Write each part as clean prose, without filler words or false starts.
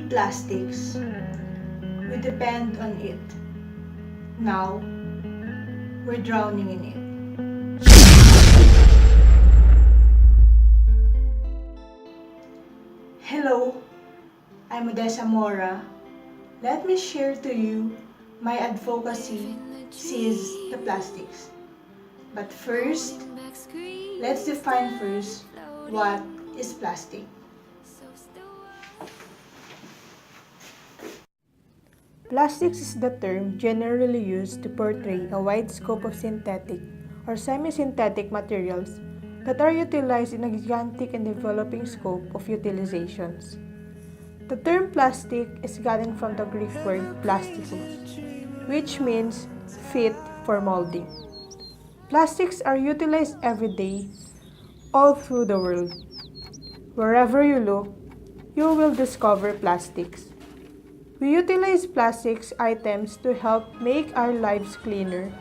need plastics. We depend on it. Now, we're drowning in it. Hello, I'm Odessa Mora. Let me share to you my advocacy sees the plastics. But first, let's define first what is plastic. Plastics is the term generally used to portray a wide scope of synthetic or semi-synthetic materials that are utilized in a gigantic and developing scope of utilizations. The term plastic is gotten from the Greek word plasticus, which means fit for molding. Plastics are utilized every day, all through the world. Wherever you look, you will discover plastics. We utilize plastics items to help make our lives cleaner,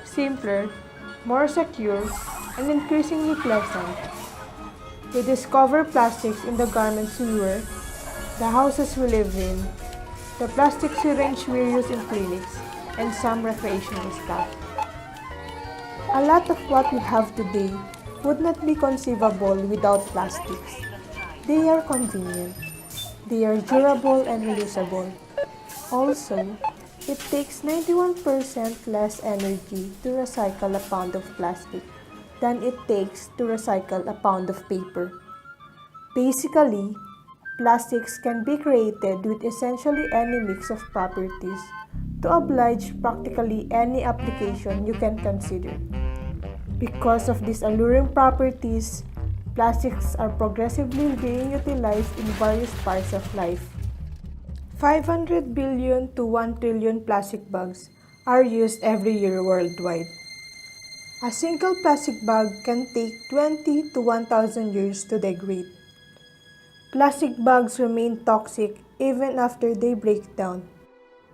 simpler, more secure, and increasingly pleasant. We discover plastics in the garments we wear, the houses we live in, the plastic syringe we use in clinics, and some recreational stuff. A lot of what we have today would not be conceivable without plastics. They are convenient. They are durable and reusable. Also, it takes 91% less energy to recycle a pound of plastic than it takes to recycle a pound of paper. Basically, plastics can be created with essentially any mix of properties to oblige practically any application you can consider. Because of these alluring properties, plastics are progressively being utilized in various parts of life. 500 billion to 1 trillion plastic bags are used every year worldwide. A single plastic bag can take 20 to 1,000 years to degrade. Plastic bags remain toxic even after they break down.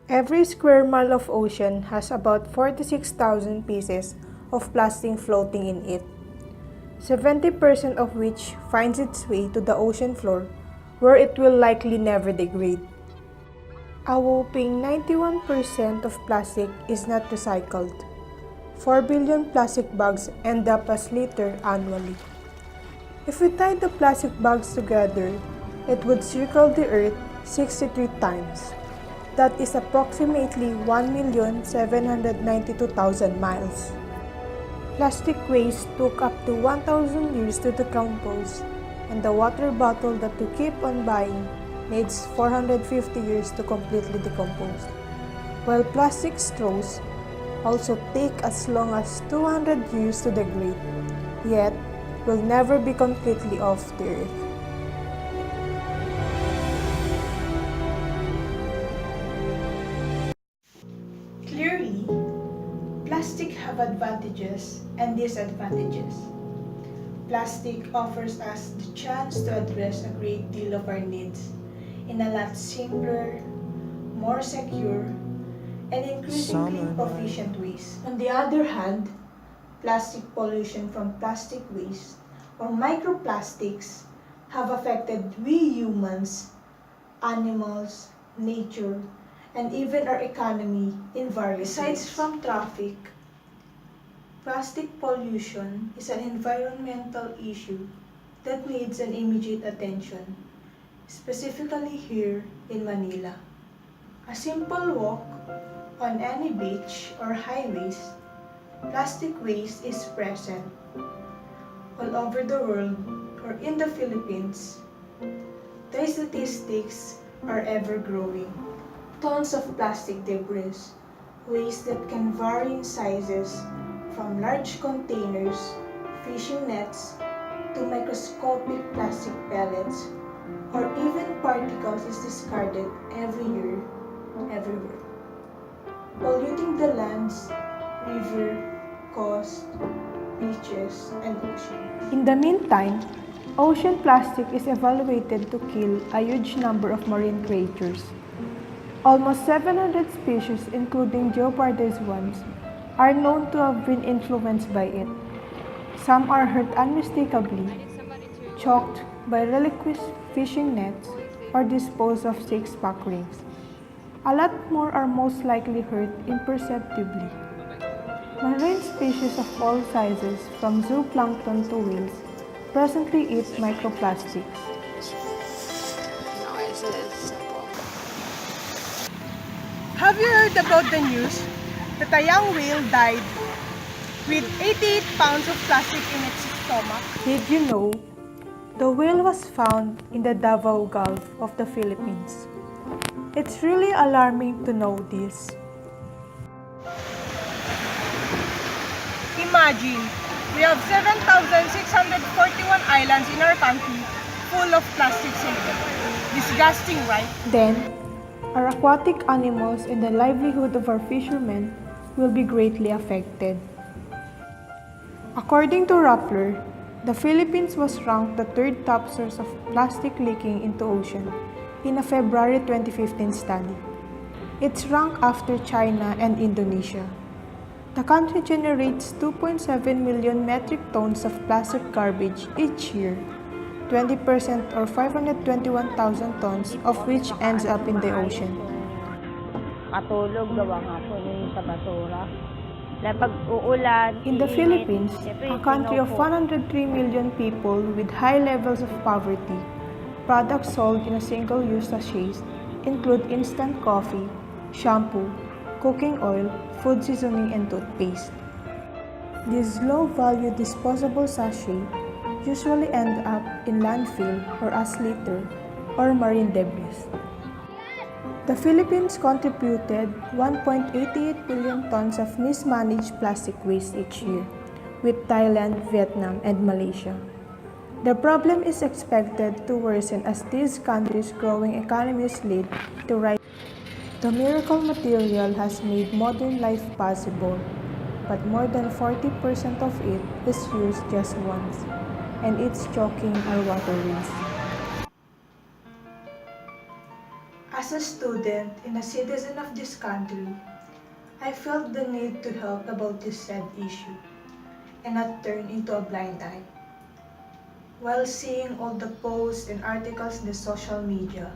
Every square mile of ocean has about 46,000 pieces of plastic floating in it, 70% of which finds its way to the ocean floor, where it will likely never degrade. A whopping 91% of plastic is not recycled. 4 billion plastic bags end up as litter annually. If we tied the plastic bags together, it would circle the Earth 63 times. That is approximately 1,792,000 miles. Plastic waste took up to 1,000 years to decompose, and the water bottle that you keep on buying needs 450 years to completely decompose, while plastic straws also take as long as 200 years to degrade, yet will never be completely off the earth. Clearly, plastic have advantages and disadvantages. Plastic offers us the chance to address a great deal of our needs in a lot simpler, more secure, and increasingly efficient ways. On the other hand, plastic pollution from plastic waste or microplastics have affected we humans, animals, nature, and even our economy in various ways. Besides from traffic, plastic pollution is an environmental issue that needs an immediate attention, specifically here in Manila. A simple walk on any beach or highways, plastic waste is present. All over the world or in the Philippines, the statistics are ever growing. Tons of plastic debris, waste that can vary in sizes from large containers, fishing nets, to microscopic plastic pellets, or even particles is discarded every year, everywhere, polluting the lands, river, coast, beaches, and ocean. In the meantime, ocean plastic is evaluated to kill a huge number of marine creatures. Almost 700 species, including jeopardized ones, are known to have been influenced by it. Some are hurt unmistakably, choked by reliquous fishing nets, or dispose of six-pack rings. A lot more are most likely hurt imperceptibly. Marine species of all sizes, from zooplankton to whales, presently eat microplastics. Have you heard about the news that a young whale died with 88 pounds of plastic in its stomach? Did you know the whale was found in the Davao Gulf of the Philippines? It's really alarming to know this. Imagine, we have 7,641 islands in our country full of plastics in it. Disgusting, right? Then, our aquatic animals and the livelihood of our fishermen will be greatly affected. According to Rappler, the Philippines was ranked the third top source of plastic leaking into ocean in a February 2015 study. It's ranked after China and Indonesia. The country generates 2.7 million metric tons of plastic garbage each year, 20% or 521,000 tons of which ends up in the ocean. Katulog, gawa nga po yung sa basura. Pag uulan, In the Philippines, a country of 103 million people with high levels of poverty, products sold in a single-use sachets include instant coffee, shampoo, cooking oil, food seasoning, and toothpaste. These low-value disposable sachets usually end up in landfill or as litter or marine debris. The Philippines contributed 1.88 billion tons of mismanaged plastic waste each year, with Thailand, Vietnam, and Malaysia. The problem is expected to worsen as these countries' growing economies lead to rise. The miracle material has made modern life possible, but more than 40% of it is used just once, and it's choking our waterways. As a student and a citizen of this country, I felt the need to help about this sad issue and not turn into a blind eye. While seeing all the posts and articles in the social media,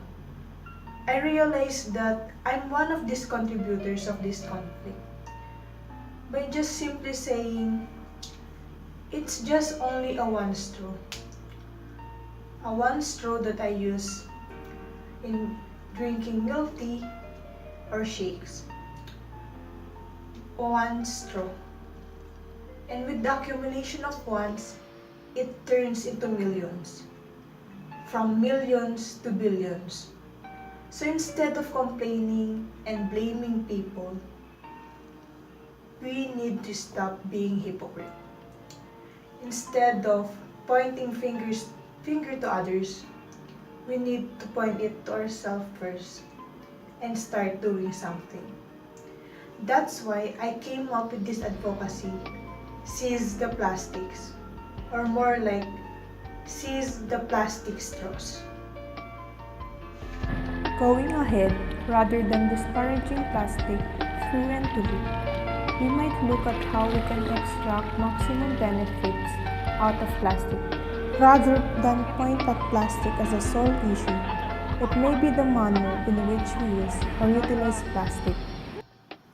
I realized that I'm one of these contributors of this conflict. By just simply saying, it's just only a one straw. A one straw that I use in drinking milk tea or shakes. One straw. And with the accumulation of ones, it turns into millions. From millions to billions. So instead of complaining and blaming people, we need to stop being hypocrite. Instead of pointing finger to others, we need to point it to ourselves first and start doing something. That's why I came up with this advocacy, Seize the Plastics, or more like, Seize the Plastic Straws. Going ahead, rather than disparaging plastic through and through, we might look at how we can extract maximum benefits out of plastic. Rather than point at plastic as a sole issue, it may be the manner in which we use or utilize plastic.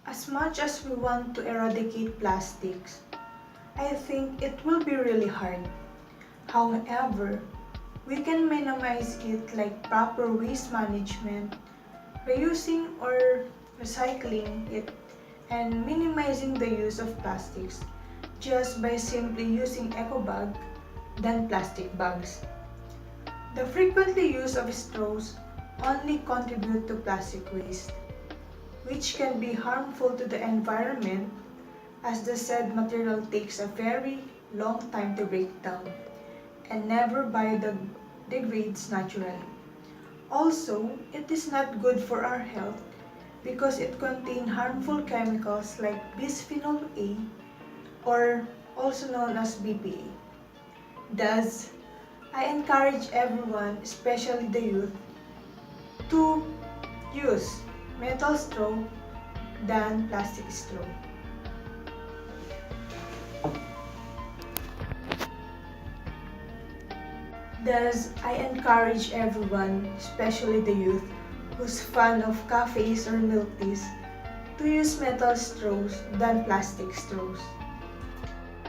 As much as we want to eradicate plastics, I think it will be really hard. However, we can minimize it like proper waste management, reusing or recycling it, and minimizing the use of plastics just by simply using eco bag than plastic bags. The frequently use of straws only contribute to plastic waste, which can be harmful to the environment as the said material takes a very long time to break down and never biodegrades naturally. Also, it is not good for our health because it contains harmful chemicals like bisphenol A, or also known as BPA. Thus, I encourage everyone, especially the youth, to use metal straw than plastic straw. Thus, I encourage everyone, especially the youth, who's fan of cafes or milk teas, to use metal straws than plastic straws.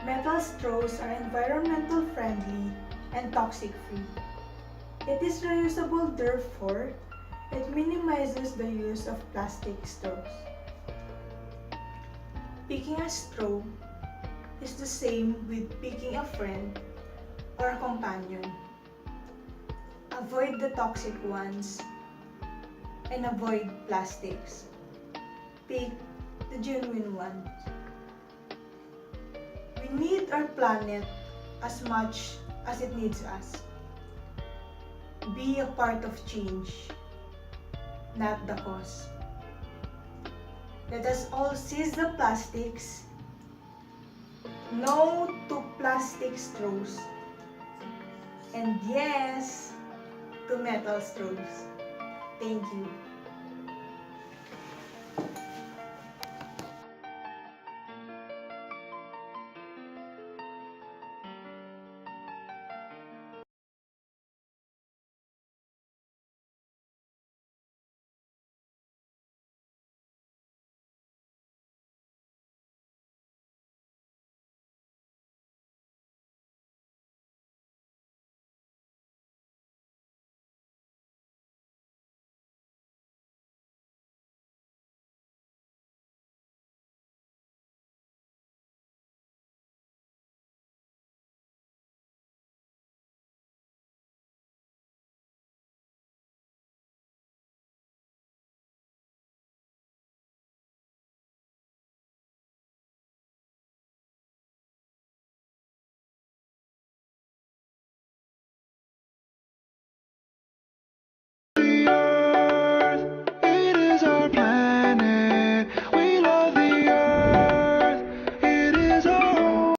Metal straws are environmental friendly and toxic free. It is reusable, therefore, it minimizes the use of plastic straws. Picking a straw is the same with picking a friend or a companion. Avoid the toxic ones and avoid plastics. Pick the genuine ones. We need our planet as much as it needs us. Be a part of change, not the cause. Let us all seize the plastics. No to plastic straws. And yes to metal straws. Thank you.